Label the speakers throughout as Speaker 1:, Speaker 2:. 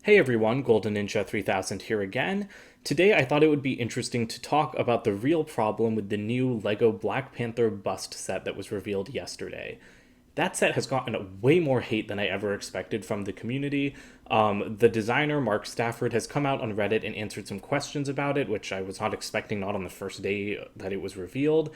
Speaker 1: Hey everyone, Golden Ninja 3000 here again. Today I thought it would be interesting to talk about the real problem with the new LEGO Black Panther bust set that was revealed yesterday. That set has gotten way more hate than I ever expected from the community. The designer, Mark Stafford, has come out on Reddit and answered some questions about it, which I was not expecting, not on the first day that it was revealed.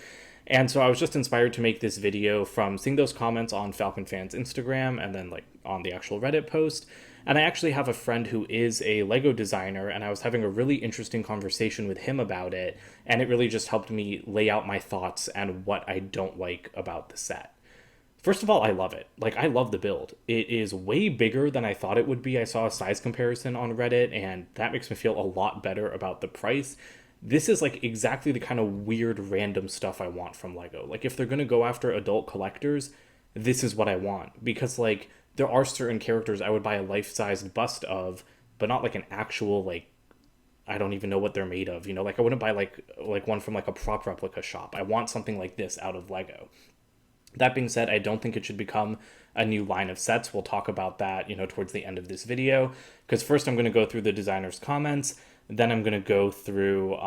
Speaker 1: And so I was just inspired to make this video from seeing those comments on Falcon Fans Instagram and then on the actual Reddit post. And I actually have a friend who is a Lego designer, and I was having a really interesting conversation with him about it, and it really just helped me lay out my thoughts and what I don't like about the set. First of all, I love it. I love the build. It is way bigger than I thought it would be. I saw a size comparison on Reddit, and that makes me feel a lot better about the price. This is exactly the kind of weird, random stuff I want from Lego. If they're gonna go after adult collectors, this is what I want. Because, there are certain characters I would buy a life-sized bust of, but not an actual, I don't even know what they're made of. I wouldn't buy one from a prop replica shop. I want something like this out of Lego. That being said, I don't think it should become a new line of sets. We'll talk about that, towards the end of this video. Because first I'm going to go through the designer's comments. Then I'm going to go through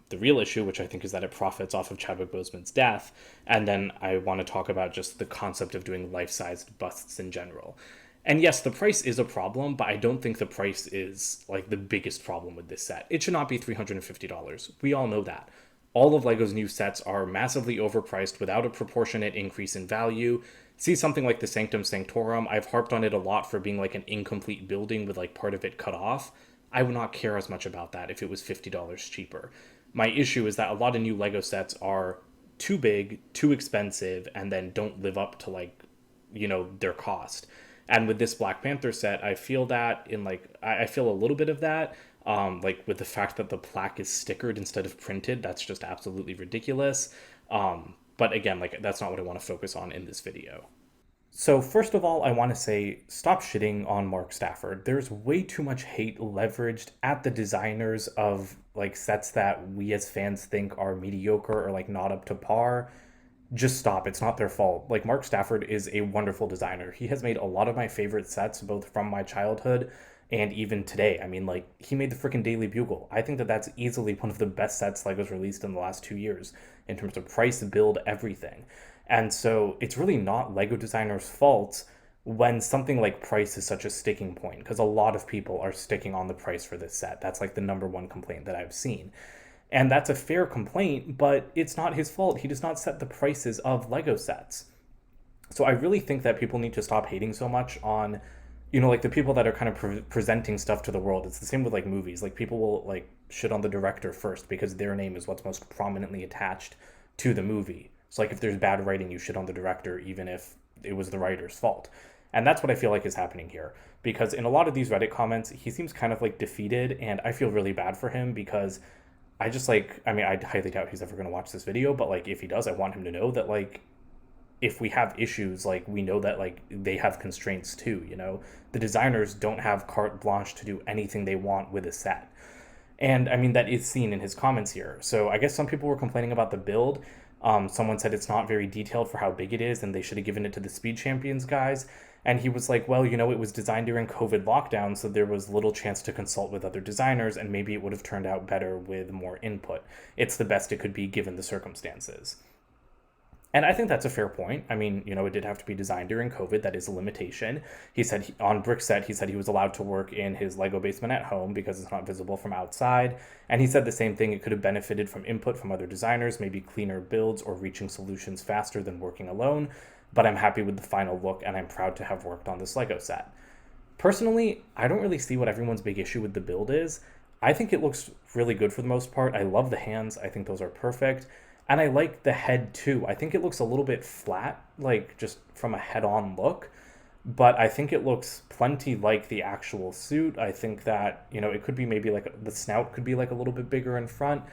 Speaker 1: the real issue, which I think is that it profits off of Chadwick Boseman's death. And then I want to talk about just the concept of doing life-sized busts in general. And yes, the price is a problem, but I don't think the price is the biggest problem with this set. It should not be $350. We all know that. All of LEGO's new sets are massively overpriced without a proportionate increase in value. See something like the Sanctum Sanctorum, I've harped on it a lot for being an incomplete building with part of it cut off. I would not care as much about that if it was $50 cheaper. My issue is that a lot of new LEGO sets are too big, too expensive, and then don't live up to their cost. And with this Black Panther set, I feel that I feel a little bit of that. With the fact that the plaque is stickered instead of printed, that's just absolutely ridiculous. But again, that's not what I want to focus on in this video. So first of all, I want to say stop shitting on Mark Stafford. There's way too much hate leveraged at the designers of sets that we as fans think are mediocre or not up to par. Just stop. It's not their fault. Mark Stafford is a wonderful designer. He has made a lot of my favorite sets both from my childhood and even today. I mean, he made the freaking Daily Bugle. I think that that's easily one of the best sets LEGO's released in the last 2 years in terms of price, build, everything. And so it's really not LEGO designers' fault when something like price is such a sticking point, because a lot of people are sticking on the price for this set. That's the number one complaint that I've seen. And that's a fair complaint, but it's not his fault. He does not set the prices of LEGO sets. So I really think that people need to stop hating so much on the people that are kind of presenting stuff to the world. It's the same with movies. People will shit on the director first because their name is what's most prominently attached to the movie. So if there's bad writing, you shit on the director even if it was the writer's fault. And that's what I feel is happening here, because in a lot of these Reddit comments, he seems kind of defeated, and I feel really bad for him because I just I highly doubt he's ever going to watch this video, but if he does, I want him to know that if we have issues, we know that they have constraints too. The designers don't have carte blanche to do anything they want with a set. And that is seen in his comments here. So I guess some people were complaining about the build. Someone said it's not very detailed for how big it is, and they should have given it to the Speed Champions guys. And he was well, it was designed during COVID lockdown, so there was little chance to consult with other designers, and maybe it would have turned out better with more input. It's the best it could be given the circumstances. And I think that's a fair point. It did have to be designed during COVID. That is a limitation. He said on Brickset, he said he was allowed to work in his Lego basement at home because it's not visible from outside. And he said the same thing. It could have benefited from input from other designers, maybe cleaner builds or reaching solutions faster than working alone. But I'm happy with the final look, and I'm proud to have worked on this Lego set. Personally, I don't really see what everyone's big issue with the build is. I think it looks really good for the most part. I love the hands. I think those are perfect. And I like the head too. I think it looks a little bit flat, just from a head-on look. But I think it looks plenty like the actual suit. I think that, it could be maybe the snout could be a little bit bigger in front.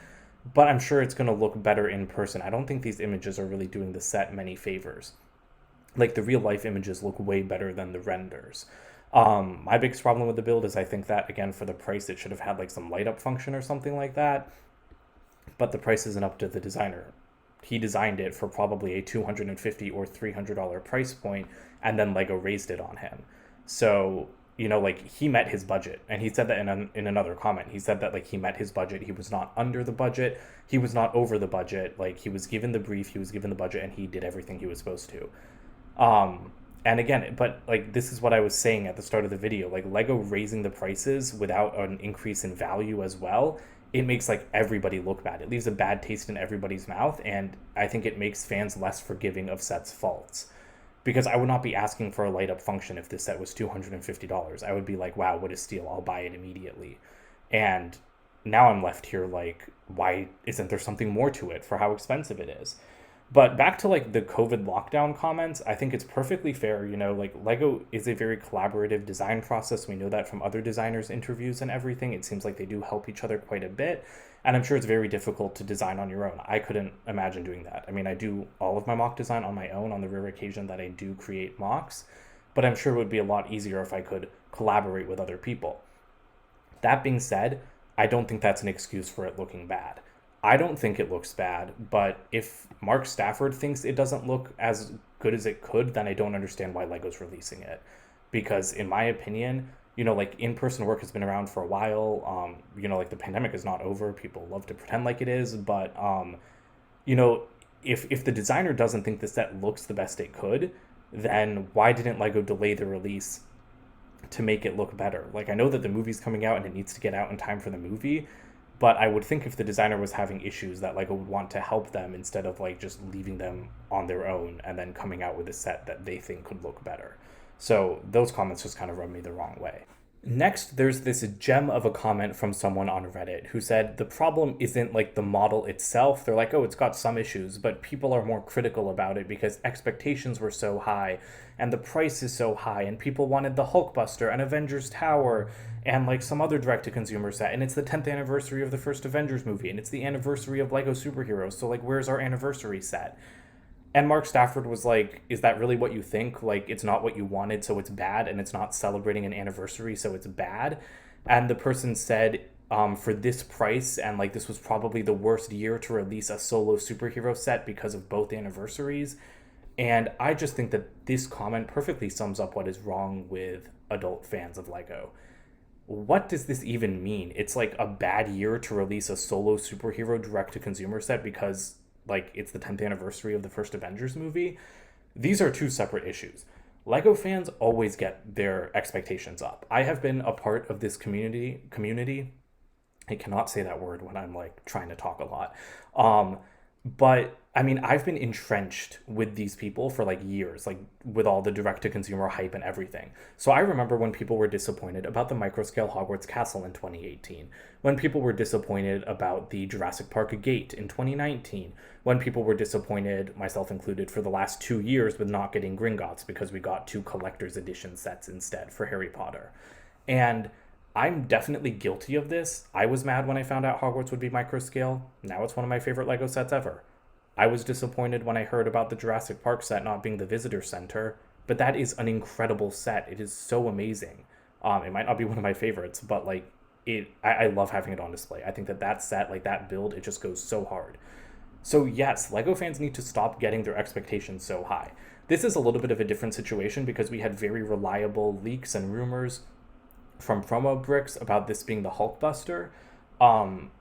Speaker 1: But I'm sure it's going to look better in person. I don't think these images are really doing the set many favors. The real-life images look way better than the renders. My biggest problem with the build is I think that, again, for the price, it should have had some light-up function or something like that. But the price isn't up to the designer. He designed it for probably a $250 or $300 price point, and then LEGO raised it on him. So like he met his budget, and he said that in another comment. He said that like he met his budget. He was not under the budget. He was not over the budget. Like he was given the brief, he was given the budget, and he did everything he was supposed to. And again, but like this is what I was saying at the start of the video. Like Lego raising the prices without an increase in value as well, it makes like everybody look bad. It leaves a bad taste in everybody's mouth, and I think it makes fans less forgiving of sets' faults. Because I would not be asking for a light up function if this set was $250. I would be like, wow, what a steal. I'll buy it immediately. And now I'm left here like, why isn't there something more to it for how expensive it is? But back to like the COVID lockdown comments, I think it's perfectly fair. Like Lego is a very collaborative design process. We know that from other designers' interviews and everything. It seems like they do help each other quite a bit. And I'm sure it's very difficult to design on your own. I couldn't imagine doing that. I mean, I do all of my mock design on my own on the rare occasion that I do create mocks, but I'm sure it would be a lot easier if I could collaborate with other people. That being said, I don't think that's an excuse for it looking bad. I don't think it looks bad, but if Mark Stafford thinks it doesn't look as good as it could, then I don't understand why Lego's releasing it. Because in my opinion, like in-person work has been around for a while. Like the pandemic is not over. People love to pretend like it is, but you know, if the designer doesn't think the set looks the best it could, then why didn't Lego delay the release to make it look better? Like I know that the movie's coming out and it needs to get out in time for the movie, but I would think if the designer was having issues that Lego would want to help them instead of like just leaving them on their own and then coming out with a set that they think could look better. So those comments just kind of rub me the wrong way. Next, there's this gem of a comment from someone on Reddit who said the problem isn't like the model itself. They're like, oh, it's got some issues, but people are more critical about it because expectations were so high and the price is so high and people wanted the Hulkbuster and Avengers Tower and like some other direct-to-consumer set, and it's the 10th anniversary of the first Avengers movie and it's the anniversary of Lego Superheroes, so like where's our anniversary set? And Mark Stafford was like, is that really what you think? Like, it's not what you wanted, so it's bad, and it's not celebrating an anniversary, so it's bad. And the person said, for this price, and like this was probably the worst year to release a solo superhero set because of both anniversaries. And I just think that this comment perfectly sums up what is wrong with adult fans of Lego. What does this even mean? It's like a bad year to release a solo superhero direct-to-consumer set because like it's the 10th anniversary of the first Avengers movie. These are two separate issues. Lego fans always get their expectations up. I have been a part of this community. I cannot say that word when I'm like trying to talk a lot. But I mean, I've been entrenched with these people for like years, like with all the direct to consumer hype and everything. So I remember when people were disappointed about the microscale Hogwarts castle in 2018, when people were disappointed about the Jurassic Park gate in 2019, when people were disappointed, myself included, for the last 2 years with not getting Gringotts because we got 2 collector's edition sets instead for Harry Potter. And I'm definitely guilty of this. I was mad when I found out Hogwarts would be microscale. Now it's one of my favorite Lego sets ever. I was disappointed when I heard about the Jurassic Park set not being the visitor center, but that is an incredible set. It is so amazing. It might not be one of my favorites, but like I love having it on display. I think that set, like that build, it just goes so hard. So yes, Lego fans need to stop getting their expectations so high. This is a little bit of a different situation because we had very reliable leaks and rumors from promo bricks about this being the Hulkbuster.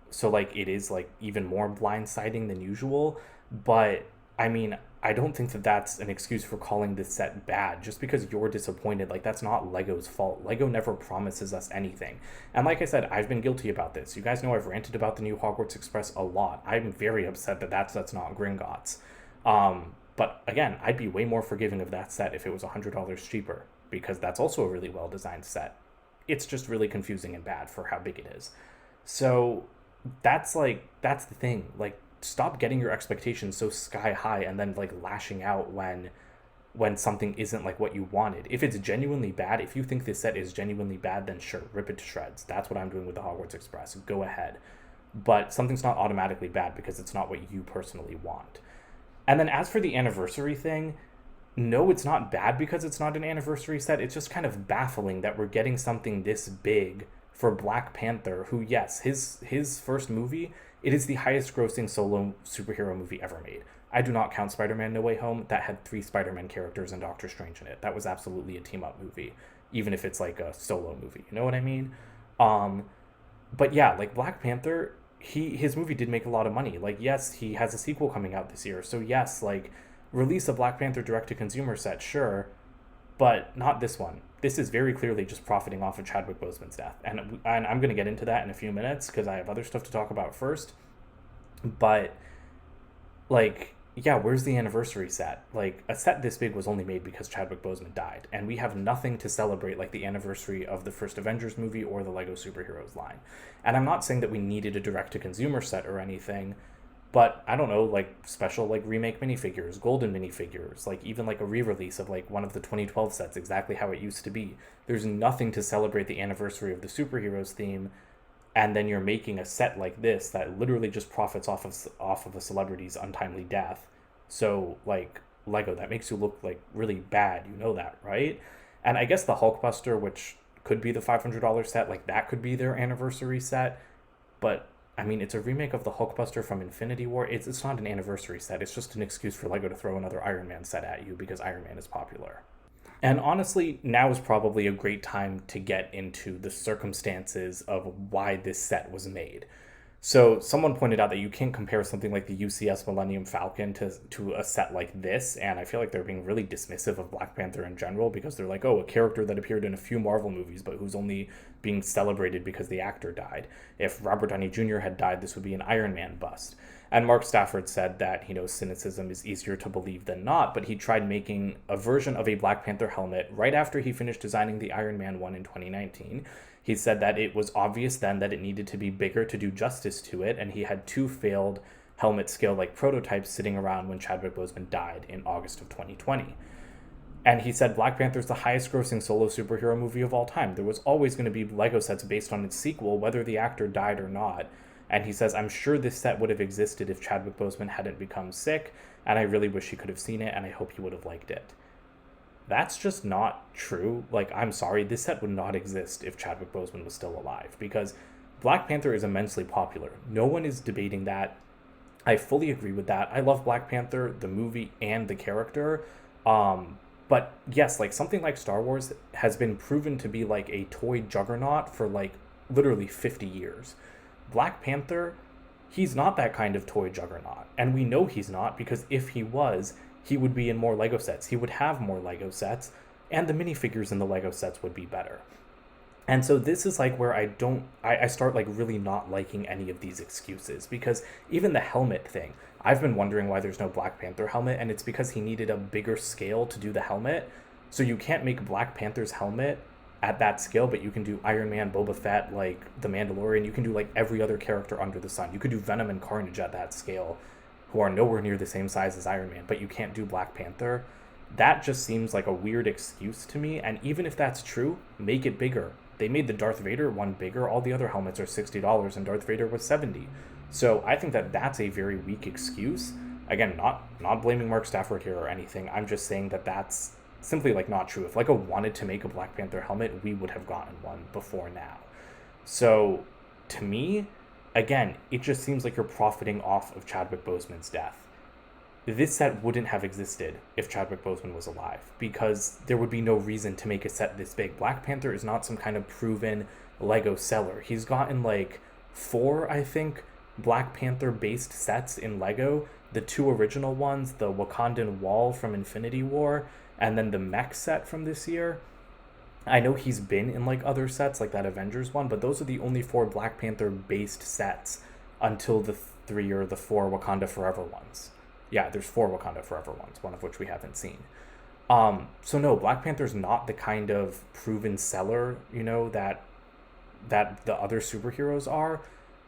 Speaker 1: So like it is like even more blindsiding than usual. But I mean, I don't think that that's an excuse for calling this set bad. Just because you're disappointed, like that's not Lego's fault. Lego never promises us anything. And like I said, I've been guilty about this. You guys know I've ranted about the new Hogwarts Express a lot. I'm very upset that that's not Gringotts. But again, I'd be way more forgiving of that set if it was $100 cheaper, because that's also a really well-designed set. It's just really confusing and bad for how big it is. So that's the thing. Like, stop getting your expectations so sky high and then like lashing out when something isn't like what you wanted. If it's genuinely bad, if you think this set is genuinely bad, then sure, rip it to shreds. That's what I'm doing with the Hogwarts Express. Go ahead. But something's not automatically bad because it's not what you personally want. And then as for the anniversary thing, no, it's not bad because it's not an anniversary set. It's just kind of baffling that we're getting something this big for Black Panther, who, yes, his first movie, it is the highest grossing solo superhero movie ever made. I do not count Spider-Man No Way Home. That had 3 Spider-Man characters and Doctor Strange in it. That was absolutely a team-up movie. even if it's like a solo movie. You know what I mean? Um, but yeah, like Black Panther, his movie did make a lot of money. Like, yes, he has a sequel coming out this year. So yes, like release a Black Panther direct to consumer set, sure, but not this one. This is very clearly just profiting off of Chadwick Boseman's death, and I'm going to get into that in a few minutes because I have other stuff to talk about first. But like, yeah, where's the anniversary set? Like, a set this big was only made because Chadwick Boseman died, and we have nothing to celebrate like the anniversary of the first Avengers movie or the Lego Superheroes line. And I'm not saying that we needed a direct to consumer set or anything, but I don't know, like special like remake minifigures, golden minifigures, like even like a re-release of like one of the 2012 sets, exactly how it used to be. There's nothing to celebrate the anniversary of the superheroes theme, and then you're making a set like this that literally just profits off of a celebrity's untimely death. So like Lego, that makes you look like really bad. You know that, right? And I guess the Hulkbuster, which could be the $500 set, like that could be their anniversary set. But I mean, it's a remake of the Hulkbuster from Infinity War. It's not an anniversary set. It's just an excuse for Lego to throw another Iron Man set at you because Iron Man is popular. And honestly, now is probably a great time to get into the circumstances of why this set was made. So someone pointed out that you can't compare something like the UCS Millennium Falcon to a set like this, and I feel like they're being really dismissive of Black Panther in general because they're like, oh, a character that appeared in a few Marvel movies, but who's only being celebrated because the actor died. If Robert Downey Jr. had died, this would be an Iron Man bust. And Mark Stafford said that, cynicism is easier to believe than not, but he tried making a version of a Black Panther helmet right after he finished designing the Iron Man one in 2019. He said that it was obvious then that it needed to be bigger to do justice to it, and he had two failed helmet scale like prototypes sitting around when Chadwick Boseman died in August of 2020. And he said Black Panther is the highest grossing solo superhero movie of all time. There was always going to be Lego sets based on its sequel, whether the actor died or not. And he says, I'm sure this set would have existed if Chadwick Boseman hadn't become sick, and I really wish he could have seen it, and I hope he would have liked it. That's just not true. Like, I'm sorry, this set would not exist if Chadwick Boseman was still alive, because Black Panther is immensely popular. No one is debating that. I fully agree with that. I love Black Panther, the movie, and the character. But yes, like something like Star Wars has been proven to be like a toy juggernaut for like literally 50 years. Black Panther, he's not that kind of toy juggernaut. And we know he's not because if he was, he would be in more Lego sets. He would have more Lego sets, and the minifigures in the Lego sets would be better. And so this is like where I start like really not liking any of these excuses because even the helmet thing, I've been wondering why there's no Black Panther helmet, and it's because he needed a bigger scale to do the helmet. So you can't make Black Panther's helmet at that scale, but you can do Iron Man, Boba Fett, like the Mandalorian. You can do like every other character under the sun. You could do Venom and Carnage at that scale, who are nowhere near the same size as Iron Man, but you can't do Black Panther. That just seems like a weird excuse to me, and even if that's true, make it bigger. They made the Darth Vader one bigger. All the other helmets are $60 and Darth Vader was $70. So I think that that's a very weak excuse. Again, not blaming Mark Stafford here or anything. I'm just saying that that's simply like not true. If Lego wanted to make a Black Panther helmet, we would have gotten one before now. So to me, again, it just seems like you're profiting off of Chadwick Boseman's death. This set wouldn't have existed if Chadwick Boseman was alive because there would be no reason to make a set this big. Black Panther is not some kind of proven Lego seller. He's gotten like 4, I think, Black Panther based sets in Lego. The 2 original ones, the Wakandan Wall from Infinity War, and then the mech set from this year. I know he's been in like other sets like that Avengers one, but those are the only 4 Black Panther based sets until the 3 or the 4 Wakanda Forever ones. Yeah, there's 4 Wakanda Forever ones, one of which we haven't seen. So no, Black Panther's not the kind of proven seller, that the other superheroes are.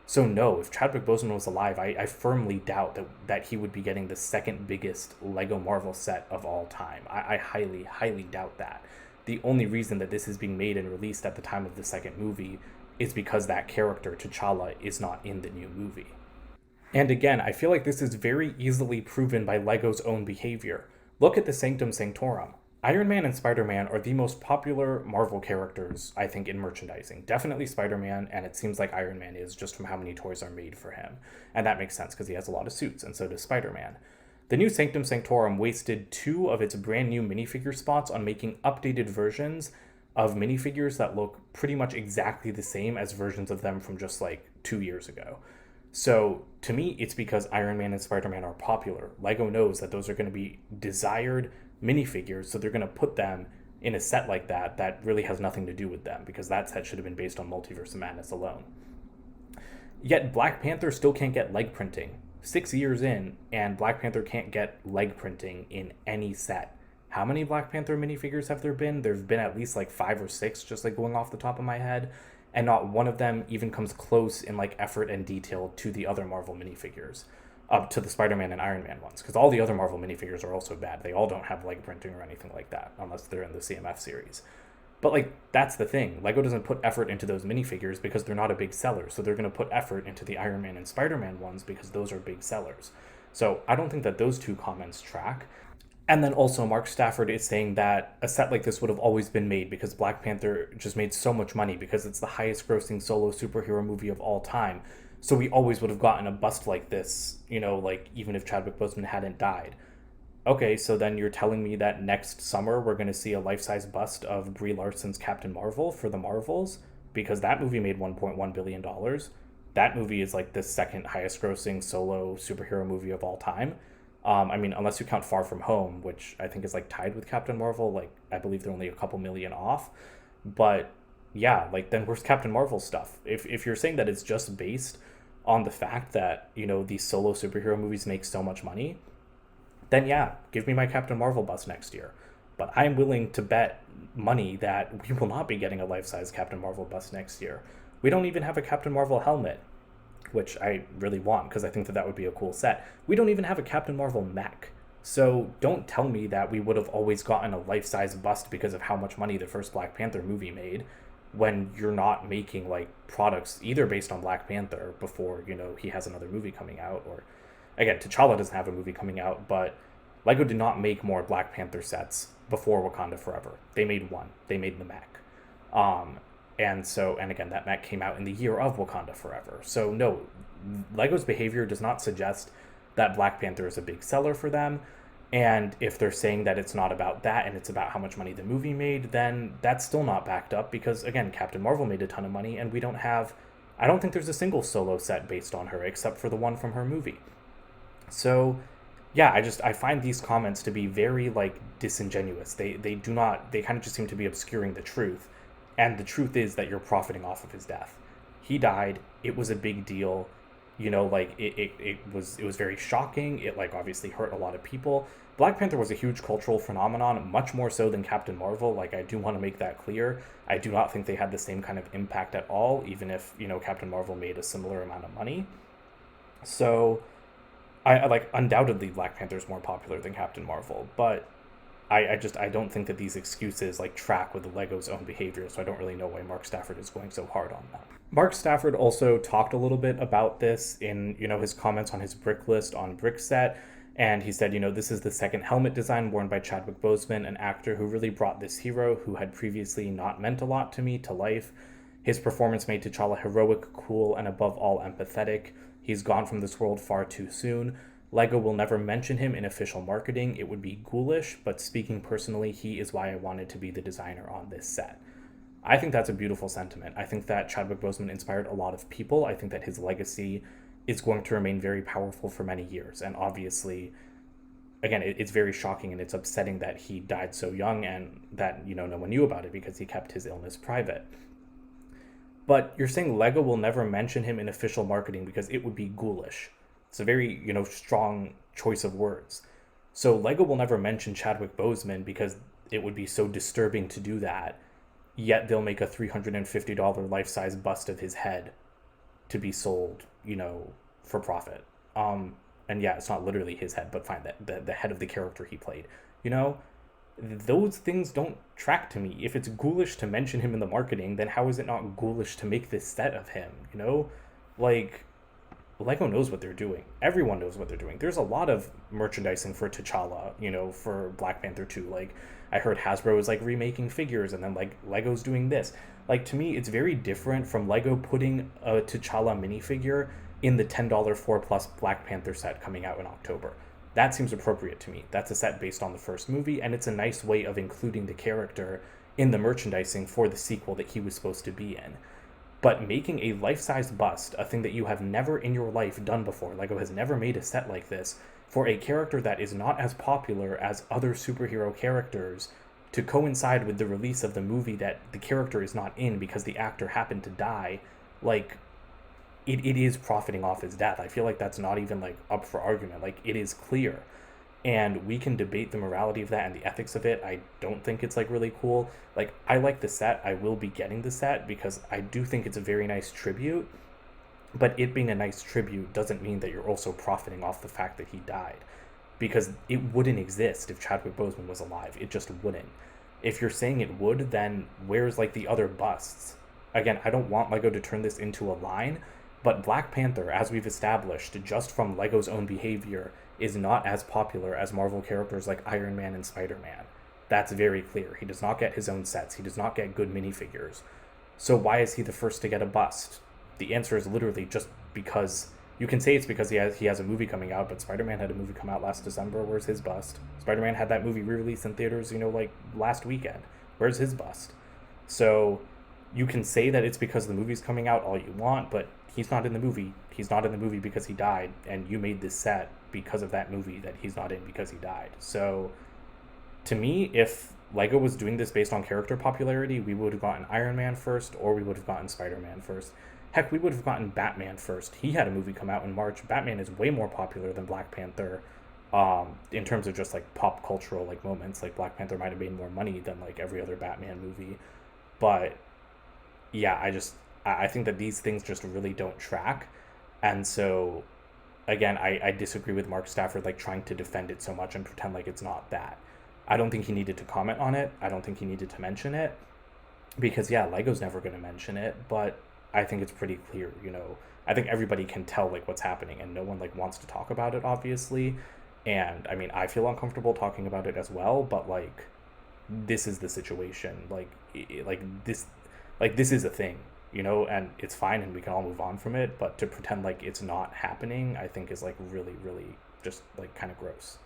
Speaker 1: So no, if Chadwick Boseman was alive, I firmly doubt that he would be getting the second biggest Lego Marvel set of all time. I highly, highly doubt that. The only reason that this is being made and released at the time of the second movie is because that character, T'Challa, is not in the new movie. And again, I feel like this is very easily proven by LEGO's own behavior. Look at the Sanctum Sanctorum. Iron Man and Spider-Man are the most popular Marvel characters, I think, in merchandising. Definitely Spider-Man, and it seems like Iron Man is just from how many toys are made for him. And that makes sense because he has a lot of suits, and so does Spider-Man. The new Sanctum Sanctorum wasted 2 of its brand new minifigure spots on making updated versions of minifigures that look pretty much exactly the same as versions of them from just like 2 years ago. So to me, it's because Iron Man and Spider Man are popular. Lego knows that those are going to be desired minifigures, so they're going to put them in a set like that really has nothing to do with them because that set should have been based on Multiverse of Madness alone. Yet Black Panther still can't get leg printing. 6 years in, and Black Panther can't get leg printing in any set. How many Black Panther minifigures have there been? There have been at least like 5 or 6, just like going off the top of my head. And not one of them even comes close in like effort and detail to the other Marvel minifigures, up to the Spider-Man and Iron Man ones. Because all the other Marvel minifigures are also bad. They all don't have leg printing or anything like that, unless they're in the CMF series. But like that's the thing. Lego doesn't put effort into those minifigures because they're not a big seller. So they're going to put effort into the Iron Man and Spider-Man ones because those are big sellers. So I don't think that those two comments track. And then also Mark Stafford is saying that a set like this would have always been made because Black Panther just made so much money because it's the highest grossing solo superhero movie of all time. So we always would have gotten a bust like this, like even if Chadwick Boseman hadn't died. Okay, so then you're telling me that next summer we're going to see a life-size bust of Brie Larson's Captain Marvel for the Marvels? Because that movie made $1.1 billion. That movie is like the second highest grossing solo superhero movie of all time. I mean, unless you count Far From Home, which I think is like tied with Captain Marvel. Like, I believe they're only a couple million off. But yeah, like then where's Captain Marvel stuff? If you're saying that it's just based on the fact that, these solo superhero movies make so much money, then yeah, give me my Captain Marvel bust next year. But I'm willing to bet money that we will not be getting a life-size Captain Marvel bust next year. We don't even have a Captain Marvel helmet, which I really want because I think that would be a cool set. We don't even have a Captain Marvel mech. So don't tell me that we would have always gotten a life-size bust because of how much money the first Black Panther movie made when you're not making like products either based on Black Panther before, he has another movie coming out, or again, T'Challa doesn't have a movie coming out, but Lego did not make more Black Panther sets before Wakanda Forever. They made one. They made the mech. And again, that mech came out in the year of Wakanda Forever. So no, Lego's behavior does not suggest that Black Panther is a big seller for them. And if they're saying that it's not about that and it's about how much money the movie made, then that's still not backed up because, again, Captain Marvel made a ton of money and I don't think there's a single solo set based on her except for the one from her movie. So yeah, I find these comments to be very like disingenuous. They kind of just seem to be obscuring the truth. And the truth is that you're profiting off of his death. He died. It was a big deal. Like it was very shocking. It like obviously hurt a lot of people. Black Panther was a huge cultural phenomenon, much more so than Captain Marvel. Like I do want to make that clear. I do not think they had the same kind of impact at all, even if, Captain Marvel made a similar amount of money. So I like undoubtedly Black Panther is more popular than Captain Marvel, but I don't think that these excuses like track with Lego's own behavior, so I don't really know why Mark Stafford is going so hard on that. Mark Stafford also talked a little bit about this in, his comments on his brick list on Brickset, and he said, this is the second helmet design worn by Chadwick Boseman, an actor who really brought this hero, who had previously not meant a lot to me, to life. His performance made T'Challa heroic, cool, and above all empathetic. He's gone from this world far too soon. Lego will never mention him in official marketing. It would be ghoulish, but speaking personally, he is why I wanted to be the designer on this set. I think that's a beautiful sentiment. I think that Chadwick Boseman inspired a lot of people. I think that his legacy is going to remain very powerful for many years. And obviously, again, it's very shocking and it's upsetting that he died so young and that, no one knew about it because he kept his illness private. But you're saying Lego will never mention him in official marketing because it would be ghoulish. It's a very, strong choice of words. So Lego will never mention Chadwick Boseman because it would be so disturbing to do that. Yet they'll make a $350 life-size bust of his head to be sold, for profit. And yeah, it's not literally his head, but fine, the head of the character he played. Those things don't track to me. If it's ghoulish to mention him in the marketing, then how is it not ghoulish to make this set of him? Like Lego knows what they're doing. Everyone knows what they're doing. There's a lot of merchandising for T'Challa, for Black Panther 2. Like, I heard Hasbro is, like, remaking figures, and then, like, Lego's doing this. Like, to me, it's very different from Lego putting a T'Challa minifigure in the $10 4+ Black Panther set coming out in October. That seems appropriate to me. That's a set based on the first movie, and it's a nice way of including the character in the merchandising for the sequel that he was supposed to be in. But making a life-size bust, a thing that you have never in your life done before, LEGO has never made a set like this, for a character that is not as popular as other superhero characters, to coincide with the release of the movie that the character is not in because the actor happened to die, like, it is profiting off his death. I feel like that's not even like up for argument. Like, it is clear. And we can debate the morality of that and the ethics of it. I don't think it's like really cool. Like, I like the set. I will be getting the set because I do think it's a very nice tribute. But it being a nice tribute doesn't mean that you're also profiting off the fact that he died. Because it wouldn't exist if Chadwick Boseman was alive. It just wouldn't. If you're saying it would, then where's like the other busts? Again, I don't want LEGO to turn this into a line, but Black Panther, as we've established, just from LEGO's own behavior, is not as popular as Marvel characters like Iron Man and Spider-Man. That's very clear. He does not get his own sets. He does not get good minifigures. So why is he the first to get a bust? The answer is literally just because. You can say it's because he has a movie coming out, but Spider-Man had a movie come out last December. Where's his bust? Spider-Man had that movie re-released in theaters, like last weekend. Where's his bust? So you can say that it's because the movie's coming out all you want, but he's not in the movie. He's not in the movie because he died, and you made this set because of that movie that he's not in because he died. So to me, if LEGO was doing this based on character popularity, we would have gotten Iron Man first, or we would have gotten Spider-Man first. Heck, we would have gotten Batman first. He had a movie come out in March. Batman is way more popular than Black Panther, in terms of just like pop cultural like moments. Like, Black Panther might have made more money than like every other Batman movie, but yeah, I think that these things just really don't track, and so again, I disagree with Mark Stafford like trying to defend it so much and pretend like it's not that. I don't think he needed to comment on it. I don't think he needed to mention it because yeah, LEGO's never going to mention it, but I think it's pretty clear, I think everybody can tell like what's happening and no one like wants to talk about it, obviously. And I mean, I feel uncomfortable talking about it as well, but like, this is the situation. This is a thing, and it's fine and we can all move on from it. But to pretend like it's not happening, I think is like really, really just like kind of gross.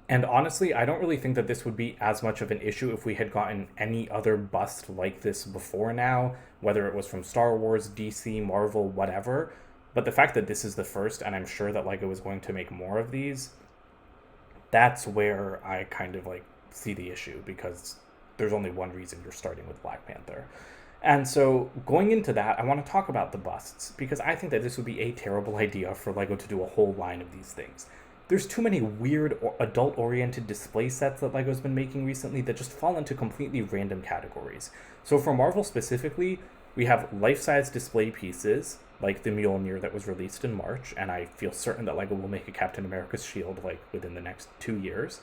Speaker 1: And honestly, I don't really think that this would be as much of an issue if we had gotten any other bust like this before now, whether it was from Star Wars, DC, Marvel, whatever. But the fact that this is the first, and I'm sure that LEGO is going to make more of these, that's where I kind of like see the issue, because there's only one reason you're starting with Black Panther. And so going into that, I want to talk about the busts, because I think that this would be a terrible idea for LEGO to do a whole line of these things. There's too many weird or adult-oriented display sets that LEGO's been making recently that just fall into completely random categories. So for Marvel specifically, we have life-size display pieces, like the Mjolnir that was released in March, and I feel certain that LEGO will make a Captain America's shield like within the next 2 years.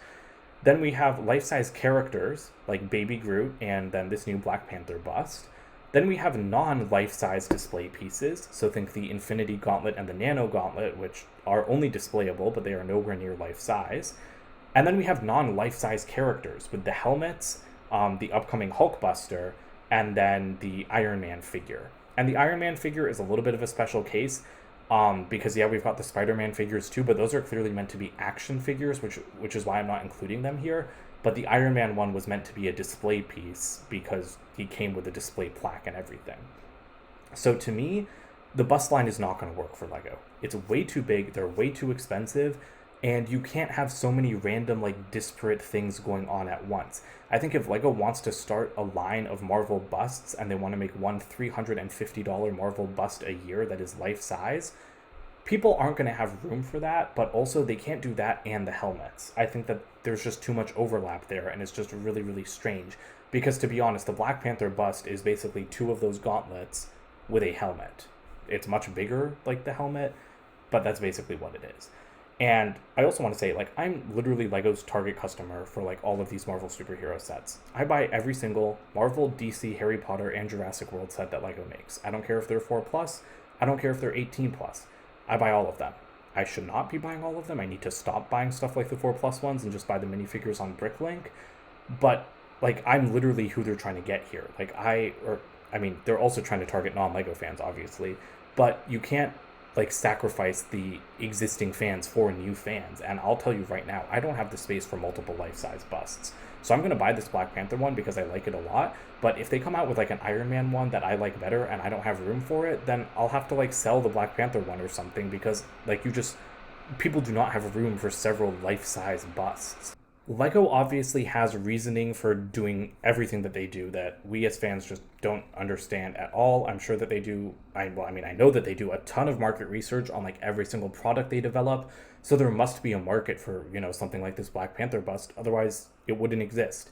Speaker 1: Then we have life-size characters, like Baby Groot, and then this new Black Panther bust. Then we have non-life-size display pieces, so think the Infinity Gauntlet and the Nano Gauntlet, which are only displayable, but they are nowhere near life-size. And then we have non-life-size characters, with the helmets, the upcoming Hulkbuster, and then the Iron Man figure. And the Iron Man figure is a little bit of a special case, because yeah, we've got the Spider-Man figures too, but those are clearly meant to be action figures, which is why I'm not including them here. But the Iron Man one was meant to be a display piece because he came with a display plaque and everything. So to me, the bust line is not going to work for LEGO. It's way too big, they're way too expensive, and you can't have so many random, like, disparate things going on at once. I think if LEGO wants to start a line of Marvel busts and they want to make one $350 Marvel bust a year that is life-size, people aren't going to have room for that, but also they can't do that and the helmets. I think that there's just too much overlap there, and it's just really, really strange. Because to be honest, the Black Panther bust is basically two of those gauntlets with a helmet. It's much bigger, like the helmet, but that's basically what it is. And I also want to say, like, I'm literally LEGO's target customer for, like, all of these Marvel superhero sets. I buy every single Marvel, DC, Harry Potter, and Jurassic World set that LEGO makes. I don't care if they're 4+, I don't care if they're 18+. I buy all of them. I should not be buying all of them. I need to stop buying stuff like the 4+ ones and just buy the minifigures on Bricklink. But, like, I'm literally who they're trying to get here. Like, they're also trying to target non-LEGO fans, obviously. But you can't, like, sacrifice the existing fans for new fans. And I'll tell you right now, I don't have the space for multiple life-size busts. So I'm going to buy this Black Panther one because I like it a lot. But if they come out with like an Iron Man one that I like better and I don't have room for it, then I'll have to like sell the Black Panther one or something, because like people do not have room for several life-size busts. Lego obviously has reasoning for doing everything that they do that we as fans just don't understand at all. I'm sure that they do. I know that they do a ton of market research on like every single product they develop. So there must be a market for, something like this Black Panther bust. Otherwise, it wouldn't exist.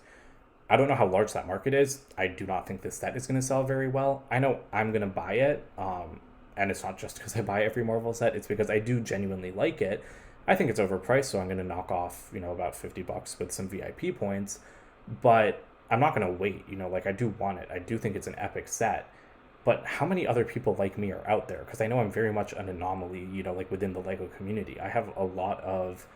Speaker 1: I don't know how large that market is. I do not think this set is going to sell very well. I know I'm going to buy it. And it's not just because I buy every Marvel set, it's because I do genuinely like it. I think it's overpriced, so I'm going to knock off, about $50 with some VIP points. But I'm not going to wait, like I do want it. I do think it's an epic set. But how many other people like me are out there? Because I know I'm very much an anomaly, like within the Lego community. I have a lot of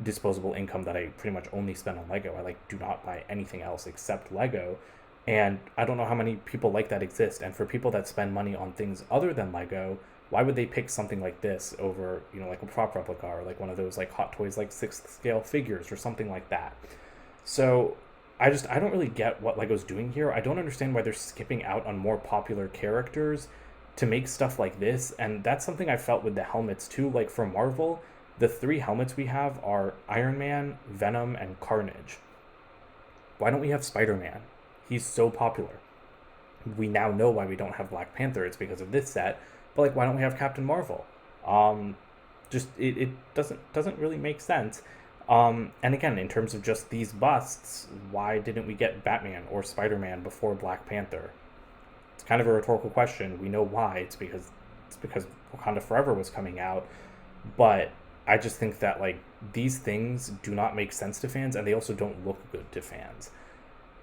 Speaker 1: disposable income that I pretty much only spend on Lego. I like do not buy anything else except Lego. And I don't know how many people like that exist. And for people that spend money on things other than Lego, why would they pick something like this over, like a prop replica or like one of those like Hot Toys like 6th scale figures or something like that? So I don't really get what Lego's doing here. I don't understand why they're skipping out on more popular characters to make stuff like this. And that's something I felt with the helmets too. Like for Marvel, the 3 helmets we have are Iron Man, Venom, and Carnage. Why don't we have Spider-Man? He's so popular. We now know why we don't have Black Panther. It's because of this set. But like, why don't we have Captain Marvel? Just it doesn't really make sense. And again, in terms of just these busts, why didn't we get Batman or Spider-Man before Black Panther? It's kind of a rhetorical question. We know why. It's because Wakanda Forever was coming out. But I just think that like these things do not make sense to fans, and they also don't look good to fans.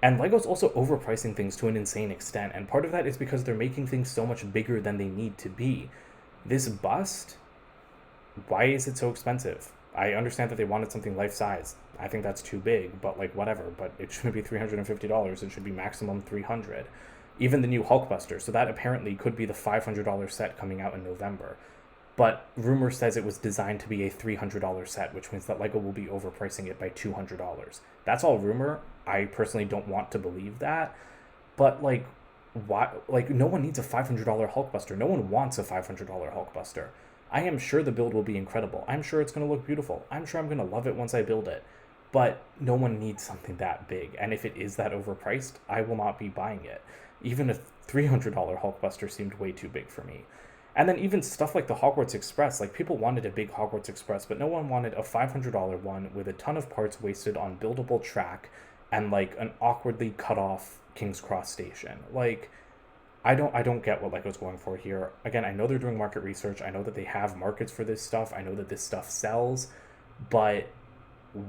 Speaker 1: And Lego's also overpricing things to an insane extent, and part of that is because they're making things so much bigger than they need to be. This bust, why is it so expensive? I understand that they wanted something life-size. I think that's too big, but like whatever. But it shouldn't be $350. It should be maximum $300. Even the new Hulkbuster, so that apparently could be the $500 set coming out in November. But rumor says it was designed to be a $300 set, which means that Lego will be overpricing it by $200. That's all rumor. I personally don't want to believe that. But like, why? Like, no one needs a $500 Hulkbuster. No one wants a $500 Hulkbuster. I am sure the build will be incredible. I'm sure it's going to look beautiful. I'm sure I'm going to love it once I build it. But no one needs something that big. And if it is that overpriced, I will not be buying it. Even a $300 Hulkbuster seemed way too big for me. And then even stuff like the Hogwarts Express, like people wanted a big Hogwarts Express, but no one wanted a $500 one with a ton of parts wasted on buildable track and like an awkwardly cut off King's Cross station. Like, I don't get what Lego's going for here. Again, I know they're doing market research. I know that they have markets for this stuff. I know that this stuff sells, but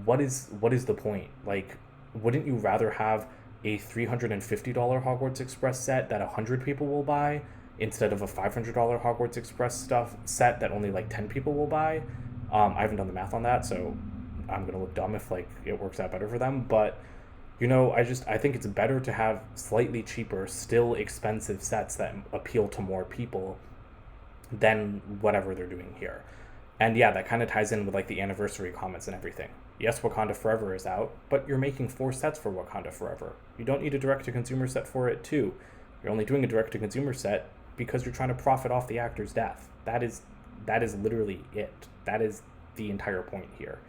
Speaker 1: what is the point? Like, wouldn't you rather have a $350 Hogwarts Express set that 100 people will buy instead of a $500 Hogwarts Express stuff set that only like 10 people will buy? I haven't done the math on that, so I'm gonna look dumb if like it works out better for them. But I think it's better to have slightly cheaper, still expensive sets that appeal to more people than whatever they're doing here. And yeah, that kind of ties in with like the anniversary comments and everything. Yes, Wakanda Forever is out, but you're making 4 sets for Wakanda Forever. You don't need a direct-to-consumer set for it too. You're only doing a direct-to-consumer set because you're trying to profit off the actor's death. That is literally it. That is the entire point here.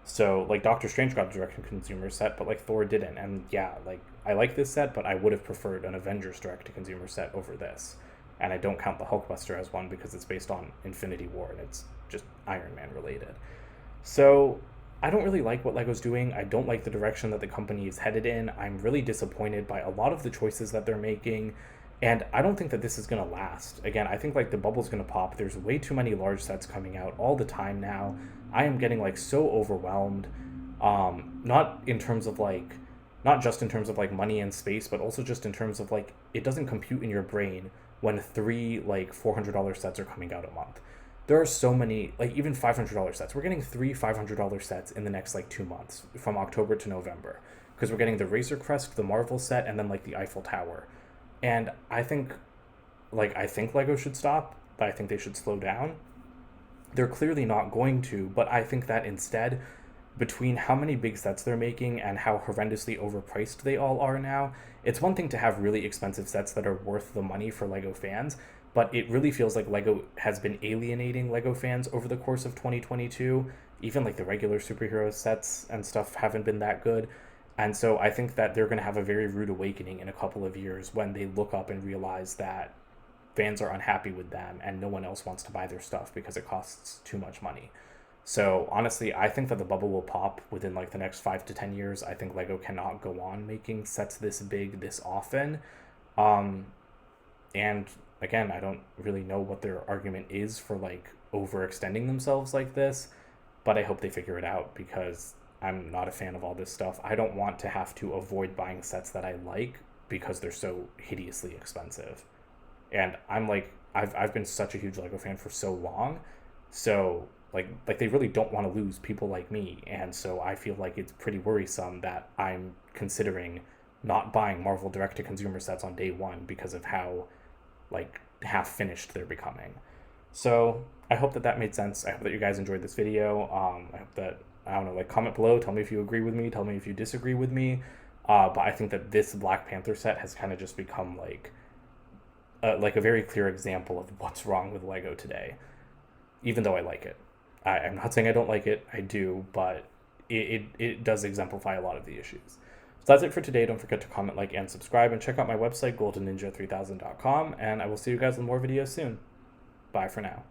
Speaker 1: So, like, Doctor Strange got a direct-to-consumer set, but, like, Thor didn't. And, yeah, like, I like this set, but I would have preferred an Avengers direct-to-consumer set over this. And I don't count the Hulkbuster as one because it's based on Infinity War, and it's just Iron Man related. So, I don't really like what Lego's doing. I don't like the direction that the company is headed in. I'm really disappointed by a lot of the choices that they're making. And I don't think that this is going to last. Again, I think like the bubble's going to pop. There's way too many large sets coming out all the time now. I am getting like so overwhelmed. Not just in terms of like money and space, but also just in terms of like it doesn't compute in your brain when 3 like $400 sets are coming out a month. There are so many, like even $500 sets. We're getting 3 $500 sets in the next like 2 months from October to November, because we're getting the Razor Crest, the Marvel set, and then like the Eiffel Tower. And I think Lego should stop, but I think they should slow down. They're clearly not going to, but I think that instead between how many big sets they're making and how horrendously overpriced they all are now, it's one thing to have really expensive sets that are worth the money for LEGO fans, but it really feels like LEGO has been alienating LEGO fans over the course of 2022. Even like the regular superhero sets and stuff haven't been that good. And so I think that they're going to have a very rude awakening in a couple of years when they look up and realize that fans are unhappy with them and no one else wants to buy their stuff because it costs too much money. So honestly, I think that the bubble will pop within like the next 5 to 10 years. I think Lego cannot go on making sets this big this often. Um, and again, I don't really know what their argument is for like overextending themselves like this, but I hope they figure it out because I'm not a fan of all this stuff. I don't want to have to avoid buying sets that I like because they're so hideously expensive. And I'm like I've been such a huge Lego fan for so long. So like they really don't want to lose people like me, and so I feel like it's pretty worrisome that I'm considering not buying Marvel direct to consumer sets on day one because of how like half finished they're becoming. So I hope that that made sense. I hope that you guys enjoyed this video. I hope that I don't know, like comment below, tell me if you agree with me, tell me if you disagree with me. But I think that this Black Panther set has kind of just become like a very clear example of what's wrong with Lego today. Even though I like it, I'm not saying I don't like it. I do, but it does exemplify a lot of the issues. So that's it for today. Don't forget to comment, like, and subscribe, and check out my website, goldenninja3000.com, and I will see you guys with more videos soon. Bye for now.